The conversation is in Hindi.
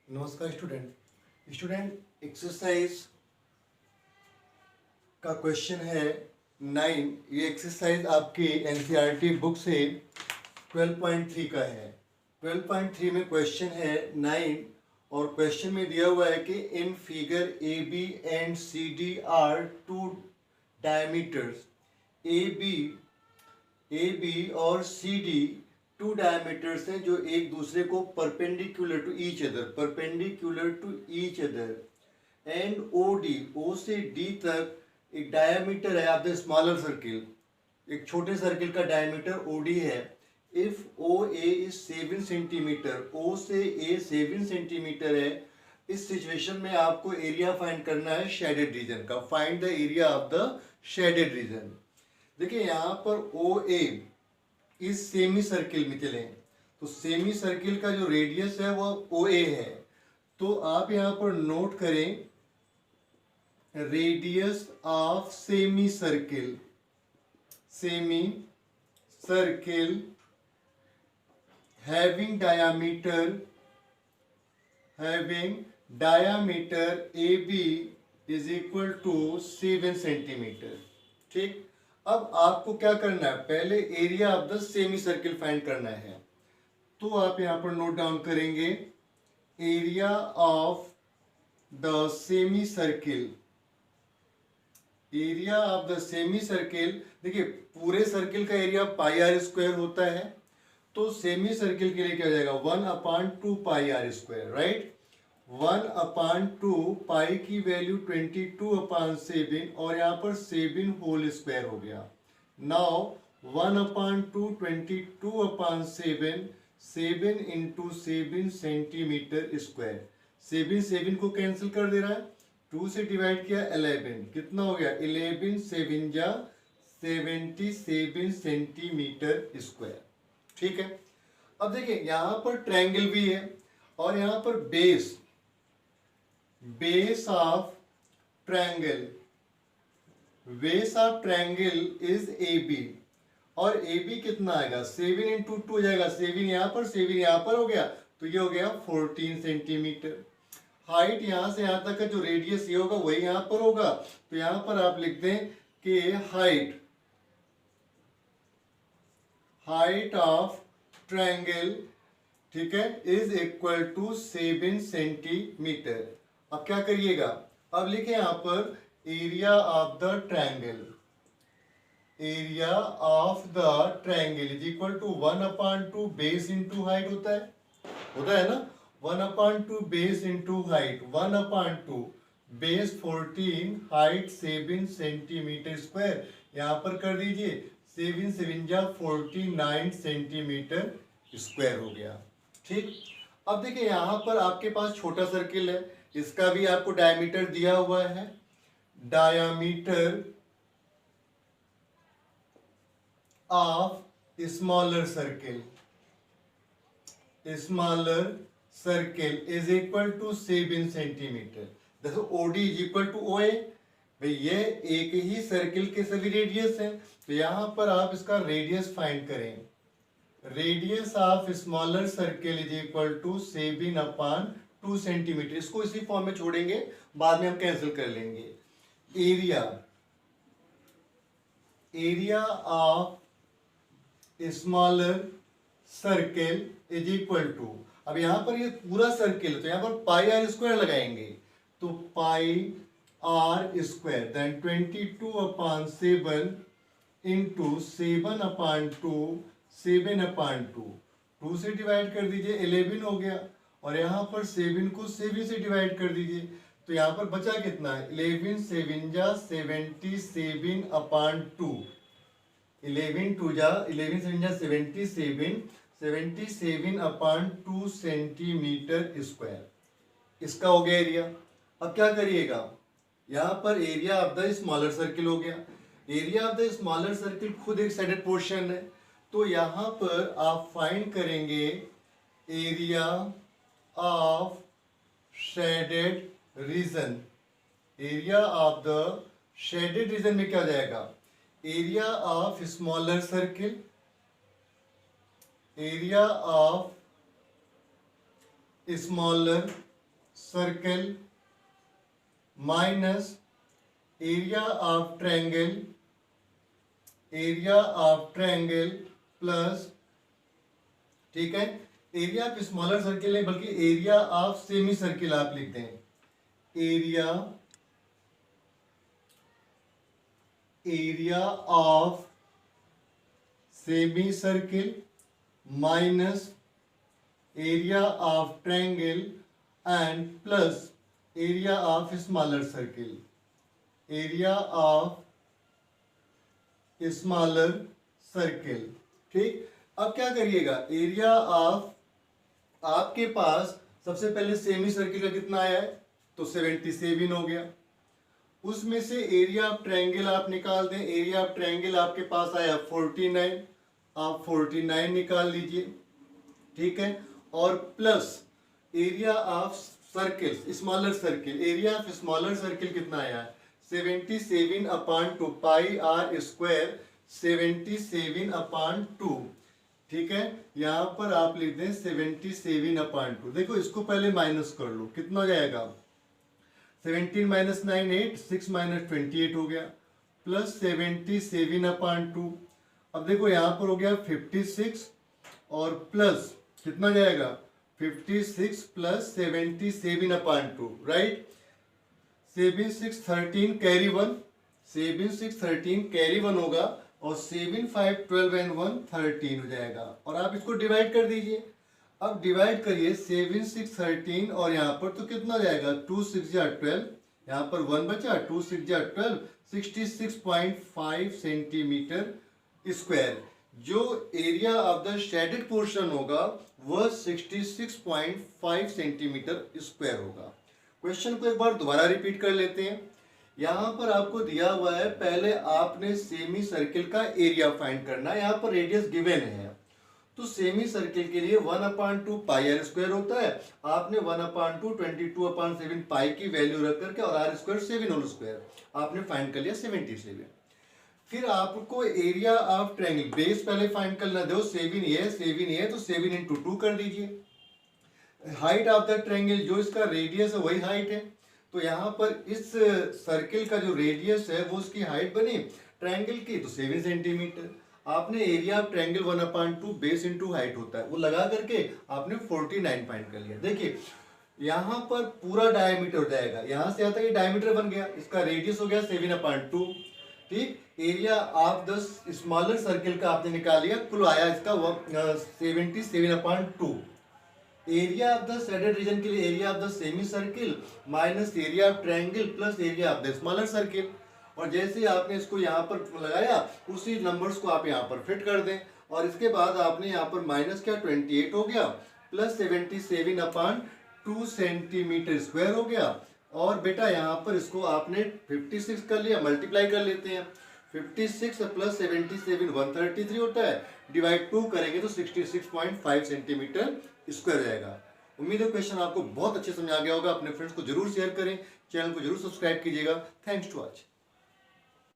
नमस्कार स्टूडेंट एक्सरसाइज का क्वेश्चन है 9। ये एक्सरसाइज आपकी एनसीईआरटी बुक से 12.3 का है। 12.3 में क्वेश्चन है 9 और क्वेश्चन में दिया हुआ है कि in figure A B and C D are two diameters. A B और सी डी टू डायमीटर्स हैं जो एक दूसरे को perpendicular to each other and O से डी तक एक डायमीटर है ऑफ द स्मॉलर सर्किल। एक छोटे सर्किल का डायमीटर ओ डी है। If O A is 7 centimetre, O से ए 7 सेंटीमीटर है। इस सिचुएशन में आपको एरिया फाइंड करना है शेडेड रीजन का। Find the area of the shaded region. देखिए यहाँ पर ओ ए इस सेमी सर्किल में चले तो सेमी सर्किल का जो रेडियस है वो ओ ए है। तो आप यहां पर नोट करें radius of semi circle having diameter A B is equal to 7 centimetre. ठीक, अब आपको क्या करना है, पहले area of the semi circle find करना है। तो आप यहां पर नोट डाउन करेंगे area of the semi circle. Area of the semi circle, देखिए पूरे सर्किल का एरिया पाई आर स्क्वायर होता है, तो सेमी सर्किल के लिए क्या हो जाएगा 1/2 पाई आर स्क्वायर, राइट। 1/2 पाई की वैल्यू 22/7 और यहाँ पर 7 होल स्क्वायर हो गया। Now 1/2 22/7, 7 into 7 centimetre square. 7 को कैंसिल कर दे रहा है, 2 से डिवाइड किया 11, कितना हो गया 11 7 जा 77 सेंटीमीटर स्क्वायर। ठीक है, अब देखिए यहां पर ट्रायंगल भी है और यहां पर base of triangle is A B और ए बी कितना आएगा 7 इंटू 2 हो जाएगा, 7 यहां पर 7 यहां पर हो गया, तो ये हो गया 14 सेंटीमीटर। हाइट यहां से यहां तक का जो रेडियस ये होगा वही यहां पर होगा, तो यहां पर आप लिख दें कि हाइट ऑफ ट्रायंगल, ठीक है, इज इक्वल टू 7 सेंटीमीटर। अब क्या करिएगा, अब लिखे यहां पर area of the triangle is equal to 1/2 base into height होता है ना। 1/2 base into height, 1/2 base 14, height 7 centimetre square. यहां पर कर दीजिए 7 7 जा 49 सेंटीमीटर स्क्वायर हो गया। ठीक, अब देखिए यहां पर आपके पास छोटा सर्किल है, इसका भी आपको डायमीटर दिया हुआ है। Diameter of smaller circle is equal to 7 centimetre. देखो OD is equal to O A, भाई ये एक ही सर्किल के सभी रेडियस हैं, तो यहां पर आप इसका रेडियस फाइंड करें। Radius of smaller circle is equal to 7/2 centimetre. इसको इसी फॉर्म में छोड़ेंगे, बाद में हम कैंसिल कर लेंगे। Area of smaller circle is equal to, अब यहां पर ये पूरा सर्किल है तो यहां पर पाई आर स्क्वायर लगाएंगे, तो पाई आर स्क्वायर देन 22/7 इंटू 7/2, 2 से डिवाइड कर दीजिए 11 हो गया, और यहाँ पर 7 को 7 से डिवाइड कर दीजिए, तो यहाँ पर बचा कितना है 11 7 जा 77/2, 11 2 जा 11 7 जा 77/2 सेंटीमीटर स्क्वायर। इसका हो गया एरिया। अब क्या करिएगा, यहाँ पर area of the smaller circle हो गया। Area of the smaller circle खुद एक शेडेड पोर्शन है, तो यहाँ पर आप फाइंड करेंगे area of shaded region. Area of the shaded region में क्या हो जाएगा, area of smaller circle, area of smaller circle minus area of triangle plus, ठीक है, एरिया ऑफ स्मॉलर सर्किल नहीं बल्कि एरिया ऑफ सेमी सर्किल आप लिख दें, area of semi circle minus area of triangle and plus area of smaller circle, ठीक। अब क्या करिएगा, एरिया ऑफ, आपके पास सबसे पहले सेमी सर्किल का कितना आया है, तो 77 हो गया। उसमें से एरिया ऑफ ट्रायंगल आप निकाल दें, एरिया ऑफ ट्रायंगल आपके पास आया 49, आप 49 निकाल लीजिए, ठीक है। और plus area of circle, smaller circle, area of smaller circle कितना आया है 77/2 पाई आर स्क्वायर 77/2, ठीक है। यहां पर आप लिख दें 77/2। देखो इसको पहले माइनस कर लो, कितना हो जाएगा 17 माइनस 9 8, 6 माइनस 28 हो गया, प्लस 77/2। अब देखो यहाँ पर हो गया 56 और प्लस कितना जाएगा 56 प्लस 77/2, राइट। 7 6 13 कैरी 1, 7 6 13 कैरी 1 होगा और 7 5 12 एंड 1 13 हो जाएगा। और आप इसको डिवाइड कर दीजिए, अब डिवाइड करिए 7 6 13 और यहाँ पर तो कितना जाएगा 2 6 12, यहाँ पर 1 बचा, 2 6 12, 66.5 सेंटीमीटर स्क्वायर। जो area of the shaded portion होगा वह 66.5 सेंटीमीटर स्क्वायर होगा। क्वेश्चन को एक बार दोबारा रिपीट कर लेते हैं। यहाँ पर आपको दिया हुआ है, पहले आपने सेमी सर्किल का एरिया फाइंड करना है, यहाँ पर रेडियस गिवन है। तो सेमी सर्किल के लिए 1/2 पाई आर स्क्वायर होता है, आपने 1/2 22/7 पाई की वैल्यू रख करके और आर स्क्वायर 7 होल स्क्वायर आपने फाइंड कर लिया 77। फिर आपको एरिया ऑफ ट्रायंगल बेस पहले फाइंड करना, दो 7 ये है तो 7 इंटू 2 कर दीजिए। हाइट ऑफ द ट्रायंगल, जो इसका रेडियस है वही हाइट है, तो यहाँ पर इस सर्किल का जो रेडियस है वो उसकी हाइट बनी ट्रायंगल की, तो 7 सेंटीमीटर। आपने area of triangle 1/2 base into height होता है, वो लगा करके आपने 49 फाइंड कर लिया। देखिए यहाँ पर पूरा डायमीटर हो जाएगा, यहाँ से आता है डायमीटर बन गया, इसका रेडियस हो गया 7/2, ठीक। Area of the smaller circle का आपने निकाल लिया, कुल आया इसका 77/2। Area of the shaded region के लिए area of the semi circle minus area of triangle plus area of the smaller circle. और जैसे आपने इसको यहाँ पर लगाया उसी नंबर्स को आप यहाँ पर फिट कर दें, और इसके बाद आपने यहाँ पर माइनस क्या 28 हो गया प्लस 77/2 सेंटीमीटर स्क्वायर हो गया। और बेटा यहाँ पर इसको आपने 56 कर लिया, मल्टीप्लाई कर लेते हैं, 56 प्लस 77 133 होता है, डिवाइड 2 करेंगे तो 66.5 सेंटीमीटर स्क्वायर जाएगा। उम्मीद है क्वेश्चन आपको बहुत अच्छे समझ आ गया होगा। अपने फ्रेंड्स को जरूर शेयर करें, चैनल को जरूर सब्सक्राइब कीजिएगा। Thanks to watch.